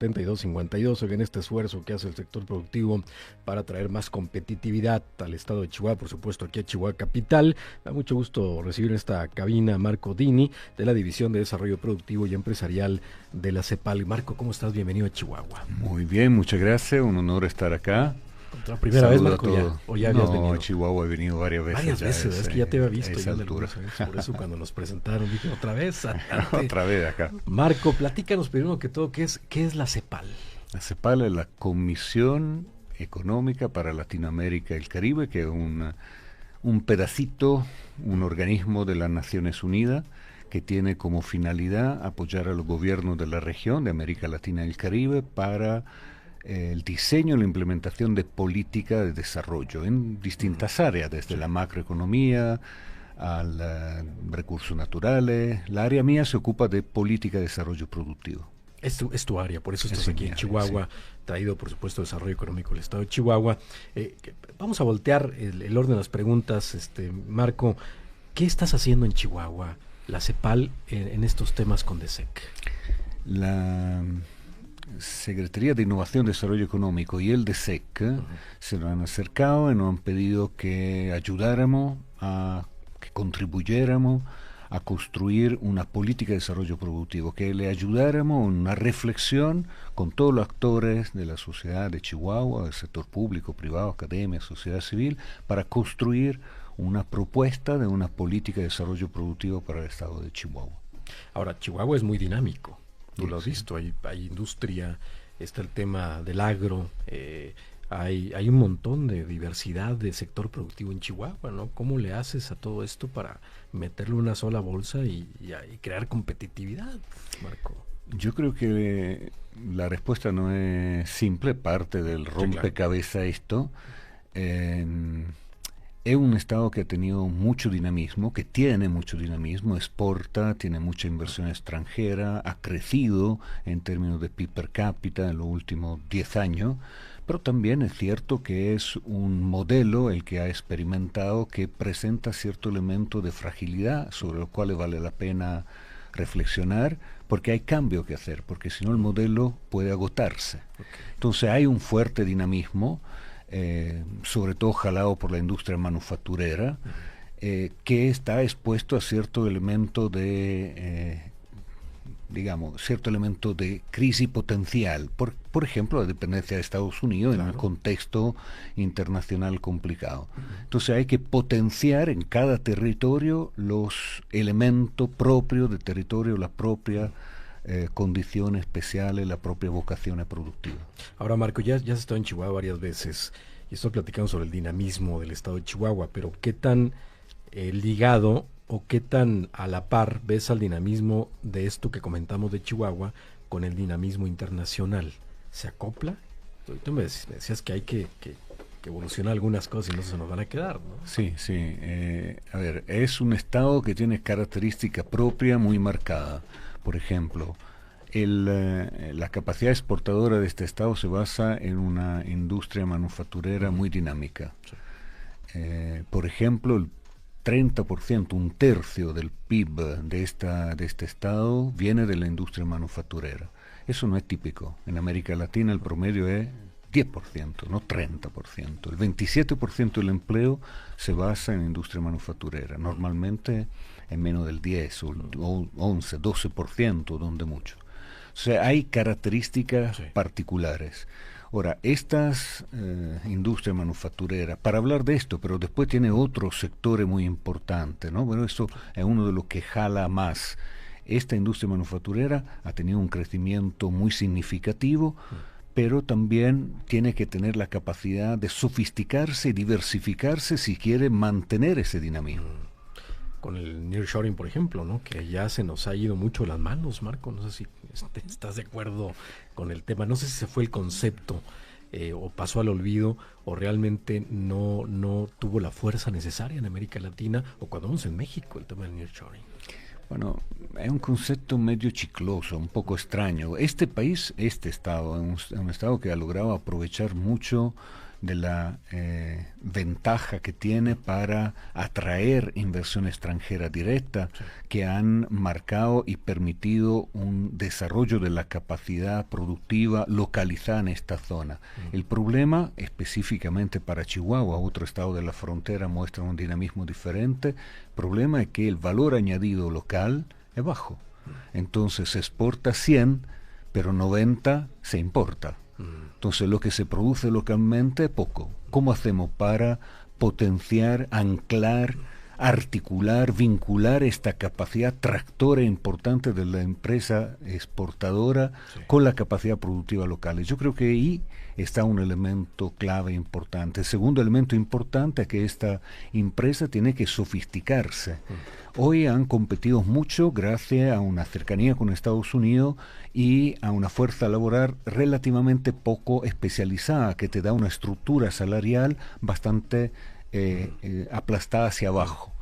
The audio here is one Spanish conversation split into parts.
7252, en este esfuerzo que hace el sector productivo para traer más competitividad al estado de Chihuahua, por supuesto aquí a Chihuahua Capital. Da mucho gusto recibir en esta cabina a Marco Dini, de la División de Desarrollo Productivo y Empresarial de la CEPAL. Marco, ¿cómo estás? Bienvenido a Chihuahua. Muy bien, muchas gracias, un honor estar acá. ¿La primera vez, Marco, o ya habías venido? No, a Chihuahua he venido varias veces. Varias veces, es que ya te había visto ya de altura. Por eso cuando nos presentaron dije, otra vez. Otra vez acá. Marco, platícanos primero que todo, ¿qué es la CEPAL? La CEPAL es la Comisión Económica para Latinoamérica y el Caribe, que es un pedacito, un organismo de las Naciones Unidas, que tiene como finalidad apoyar a los gobiernos de la región, de América Latina y el Caribe, para el diseño y la implementación de política de desarrollo en distintas áreas, desde la macroeconomía a los recursos naturales. La área mía se ocupa de política de desarrollo productivo. Es tu área, por eso estás aquí en Chihuahua, sí. Traído por supuesto Desarrollo Económico del Estado de Chihuahua. Vamos a voltear el orden de las preguntas, Marco. ¿Qué estás haciendo en Chihuahua, la CEPAL, en estos temas con DESEC? La Secretaría de Innovación y Desarrollo Económico y el DESEC se nos han acercado y nos han pedido que ayudáramos, que contribuyéramos a construir una política de desarrollo productivo, que le ayudáramos en una reflexión con todos los actores de la sociedad de Chihuahua, del sector público, privado, academia, sociedad civil, para construir una propuesta de una política de desarrollo productivo para el estado de Chihuahua. Ahora, Chihuahua es muy dinámico. Tú lo has visto, hay industria, está el tema del agro, hay un montón de diversidad de sector productivo en Chihuahua, ¿no? ¿Cómo le haces a todo esto para meterle una sola bolsa y crear competitividad, Marco? Yo creo que la respuesta no es simple, parte del rompecabezas esto. Es un estado que ha tenido mucho dinamismo, que tiene mucho dinamismo, exporta, tiene mucha inversión extranjera, ha crecido en términos de PIB per cápita en los últimos 10 años, pero también es cierto que es un modelo el que ha experimentado que presenta cierto elemento de fragilidad sobre los cuales vale la pena reflexionar, porque hay cambio que hacer, porque si no el modelo puede agotarse. Entonces hay un fuerte dinamismo, sobre todo jalado por la industria manufacturera, que está expuesto a cierto elemento de, cierto elemento de crisis potencial, por ejemplo, la dependencia de Estados Unidos en un contexto internacional complicado. Entonces hay que potenciar en cada territorio los elementos propios de territorio, la propia condiciones especiales, la propia vocación productiva. Ahora, Marco, ya has estado en Chihuahua varias veces y estoy platicando sobre el dinamismo del estado de Chihuahua, pero ¿qué tan ligado o qué tan a la par ves al dinamismo de esto que comentamos de Chihuahua con el dinamismo internacional? ¿Se acopla? Tú me decías que hay que evolucionar algunas cosas y no se nos van a quedar, ¿no? Sí. A ver, es un estado que tiene característica propia muy marcada. Por ejemplo, la capacidad exportadora de este estado se basa en una industria manufacturera muy dinámica. Sí. Por ejemplo, el 30%, un tercio del PIB de este estado viene de la industria manufacturera. Eso no es típico. En América Latina el promedio es 10%, no 30%. El 27% del empleo se basa en industria manufacturera. Normalmente en menos del 10 o 11, 12%, donde mucho. O sea, hay características particulares. Ahora, estas industrias manufactureras, para hablar de esto, pero después tiene otros sectores muy importantes, ¿no? Bueno, eso es uno de los que jala más. Esta industria manufacturera ha tenido un crecimiento muy significativo, pero también tiene que tener la capacidad de sofisticarse y diversificarse si quiere mantener ese dinamismo. Con el nearshoring, por ejemplo, ¿no? Que ya se nos ha ido mucho las manos, Marco. No sé si estás de acuerdo con el tema. No sé si se fue el concepto o pasó al olvido o realmente no tuvo la fuerza necesaria en América Latina o cuando vamos en México el tema del nearshoring. Bueno, es un concepto medio chicloso, un poco extraño. Este país, este estado, es un estado que ha logrado aprovechar mucho de la ventaja que tiene para atraer inversión extranjera directa, Sí. que han marcado y permitido un desarrollo de la capacidad productiva localizada en esta zona. El problema, específicamente para Chihuahua, otro estado de la frontera, muestra un dinamismo diferente. El problema es que el valor añadido local es bajo. Entonces se exporta 100, pero 90 se importa. Entonces lo que se produce localmente es poco. ¿Cómo hacemos para potenciar, anclar, articular, vincular esta capacidad tractora importante de la empresa exportadora con la capacidad productiva local? Yo creo que ahí está un elemento clave importante. El segundo elemento importante es que esta empresa tiene que sofisticarse. Hoy han competido mucho gracias a una cercanía con Estados Unidos y a una fuerza laboral relativamente poco especializada, que te da una estructura salarial bastante aplastada hacia abajo.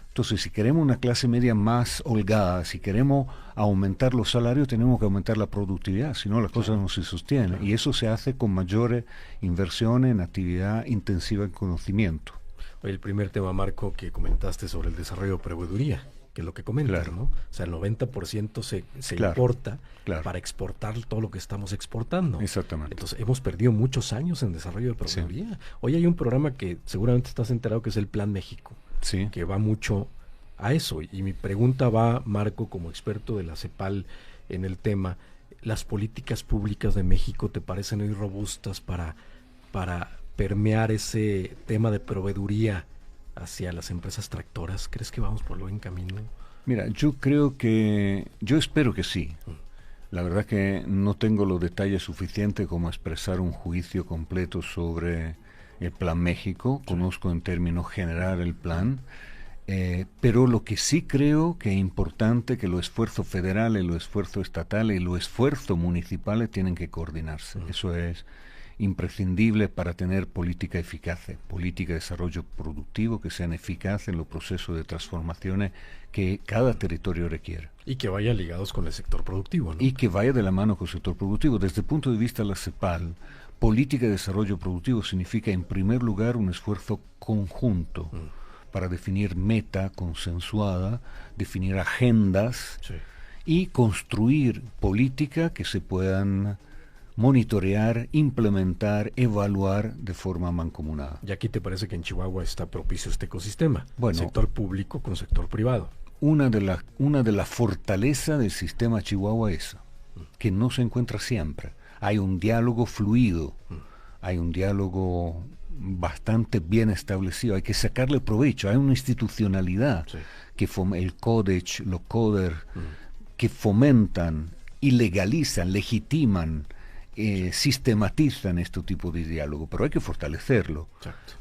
Entonces, si queremos una clase media más holgada, si queremos aumentar los salarios, tenemos que aumentar la productividad, si no las cosas no se sostienen. Y eso se hace con mayores inversiones en actividad intensiva en conocimiento. El primer tema, Marco, que comentaste sobre el desarrollo de proveeduría, que es lo que comentas, ¿no? O sea, el 90% se importa para exportar todo lo que estamos exportando. Exactamente. Entonces, hemos perdido muchos años en desarrollo de proveeduría. Hoy hay un programa que seguramente estás enterado, que es el Plan México, que va mucho a eso. Y mi pregunta va, Marco, como experto de la CEPAL en el tema, ¿las políticas públicas de México te parecen hoy robustas para permear ese tema de proveeduría hacia las empresas tractoras? ¿Crees que vamos por el buen camino? Mira, yo espero que sí. La verdad que no tengo los detalles suficientes como expresar un juicio completo sobre el Plan México. Conozco en términos general el plan, pero lo que sí creo que es importante que los esfuerzos federales, los esfuerzos estatales y los esfuerzos municipales tienen que coordinarse. Eso es imprescindible para tener política eficaz, política de desarrollo productivo que sean eficaces en los procesos de transformaciones que cada territorio requiere. Y que vayan ligados con el sector productivo, ¿no? Y que vaya de la mano con el sector productivo. Desde el punto de vista de la CEPAL, política de desarrollo productivo significa, en primer lugar, un esfuerzo conjunto para definir meta consensuada, definir agendas y construir políticas que se puedan monitorear, implementar, evaluar de forma mancomunada. ¿Y aquí te parece que en Chihuahua está propicio este ecosistema? Bueno, sector público con sector privado. Una de las fortalezas del sistema Chihuahua es que no se encuentra siempre. Hay un diálogo fluido, hay un diálogo bastante bien establecido, hay que sacarle provecho, hay una institucionalidad que el CODECH, los CODER, que fomentan y legalizan, legitiman, sistematizan este tipo de diálogo, pero hay que fortalecerlo.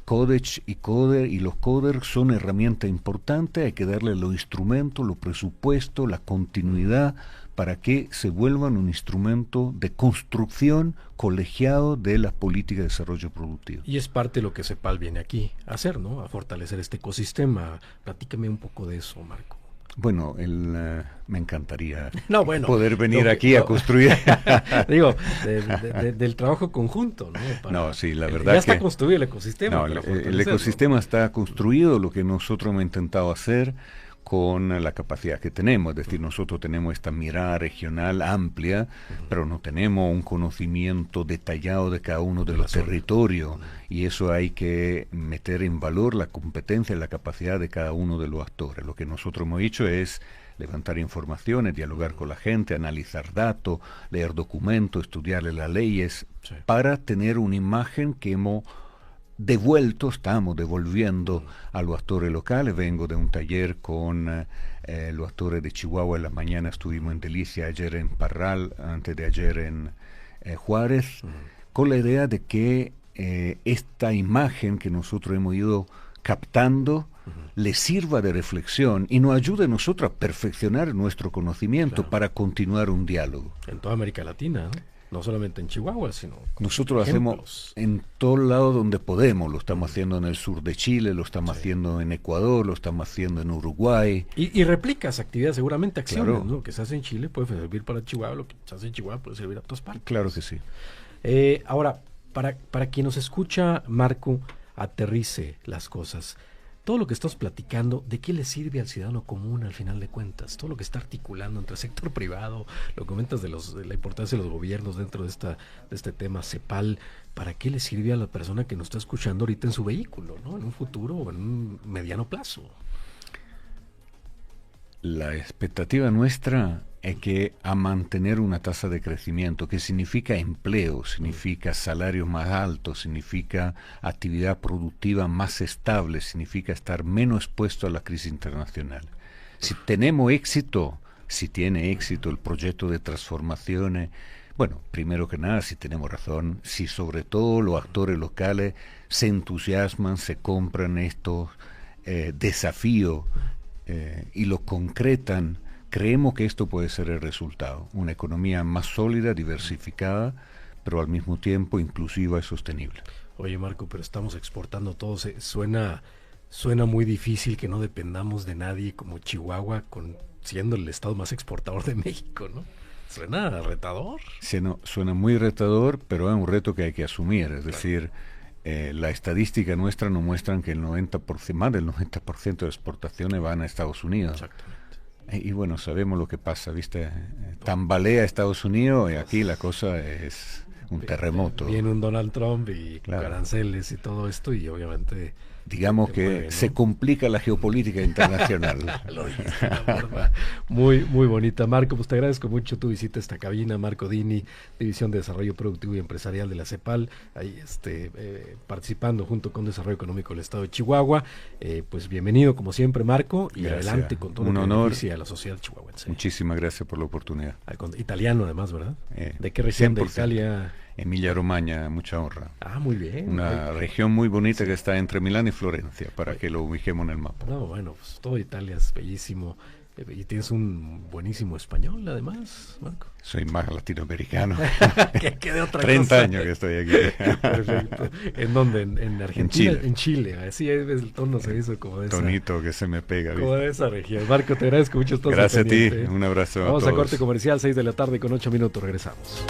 CODECH y CODER y los CODER son herramientas importantes, hay que darle los instrumentos, los presupuestos, la continuidad para que se vuelvan un instrumento de construcción colegiado de las políticas de desarrollo productivo. Y es parte de lo que CEPAL viene aquí a hacer, ¿no? A fortalecer este ecosistema. Platícame un poco de eso, Marco. Bueno, me encantaría poder venir aquí a construir. Digo, del trabajo conjunto, ¿no? No, sí, la verdad ya está construido el ecosistema. No, el ecosistema está construido. Lo que nosotros hemos intentado hacer con la capacidad que tenemos, es decir, nosotros tenemos esta mirada regional amplia, pero no tenemos un conocimiento detallado de cada uno de los territorios, y eso hay que meter en valor la competencia y la capacidad de cada uno de los actores. Lo que nosotros hemos hecho es levantar informaciones, dialogar con la gente, analizar datos, leer documentos, estudiarle las leyes, para tener una imagen que estamos devolviendo a los actores locales. Vengo de un taller con los actores de Chihuahua en la mañana, estuvimos en Delicia, ayer en Parral, antes de ayer en Juárez, con la idea de que esta imagen que nosotros hemos ido captando le sirva de reflexión y nos ayude a nosotros a perfeccionar nuestro conocimiento para continuar un diálogo. En toda América Latina, ¿no? No solamente en Chihuahua, sino... Nosotros lo hacemos en todo lado donde podemos. Lo estamos haciendo en el sur de Chile, lo estamos haciendo en Ecuador, lo estamos haciendo en Uruguay. Y replicas actividades, seguramente acciones, ¿no? Lo que se hace en Chile puede servir para Chihuahua, lo que se hace en Chihuahua puede servir a todas partes. Claro que sí. Ahora, Para quien nos escucha, Marco, aterrice las cosas. Todo lo que estás platicando, ¿de qué le sirve al ciudadano común al final de cuentas? Todo lo que está articulando entre el sector privado, lo comentas de la importancia de los gobiernos dentro de este tema CEPAL, ¿para qué le sirve a la persona que nos está escuchando ahorita en su vehículo, ¿no? En un futuro o en un mediano plazo? La expectativa nuestra es que a mantener una tasa de crecimiento, que significa empleo, significa salarios más altos, significa actividad productiva más estable, significa estar menos expuesto a la crisis internacional. Si tenemos éxito, si tiene éxito el proyecto de transformaciones, bueno, primero que nada, si tenemos razón, si sobre todo los actores locales se entusiasman, se compran estos desafíos y lo concretan, creemos que esto puede ser el resultado. Una economía más sólida, diversificada, pero al mismo tiempo inclusiva y sostenible. Oye, Marco, pero estamos exportando todo. Suena muy difícil que no dependamos de nadie como Chihuahua, siendo el estado más exportador de México, ¿no? Suena retador. Suena muy retador, pero es un reto que hay que asumir. Es decir, la estadística nuestra nos muestra que el 90%, más del 90% de exportaciones van a Estados Unidos. Exactamente. Y bueno, sabemos lo que pasa, ¿viste? Tambalea Estados Unidos y aquí la cosa es un terremoto. Viene un Donald Trump y claro, aranceles y todo esto y obviamente... digamos que mueve, ¿no? Se complica la geopolítica internacional. Lo dijiste de una forma muy, muy bonita. Marco, pues te agradezco mucho tu visita a esta cabina. Marco Dini, División de Desarrollo Productivo y Empresarial de la CEPAL, ahí participando junto con Desarrollo Económico del Estado de Chihuahua. Pues bienvenido como siempre, Marco, y gracias. Adelante con todo un lo que honor beneficia a la sociedad chihuahuense. Muchísimas gracias por la oportunidad. Italiano además, ¿verdad? ¿De qué región 100%. De Italia? Emilia-Romagna, mucha honra. Ah, muy bien. Una región muy bonita que está entre Milán y Florencia, para que lo ubiquemos en el mapa. No, bueno, pues todo Italia es bellísimo. Y tienes un buenísimo español, además, Marco. Soy más latinoamericano. ¿Qué de otra 30 cosa? años que estoy aquí. Perfecto. ¿En dónde? ¿En Argentina? En Chile. Así es, el tono se hizo como de tonito esa, que se me pega. Como de esa región. Marco, te agradezco mucho. Gracias a ti. Un abrazo. Vamos a corte comercial, 6 de la tarde con 8 minutos. Regresamos.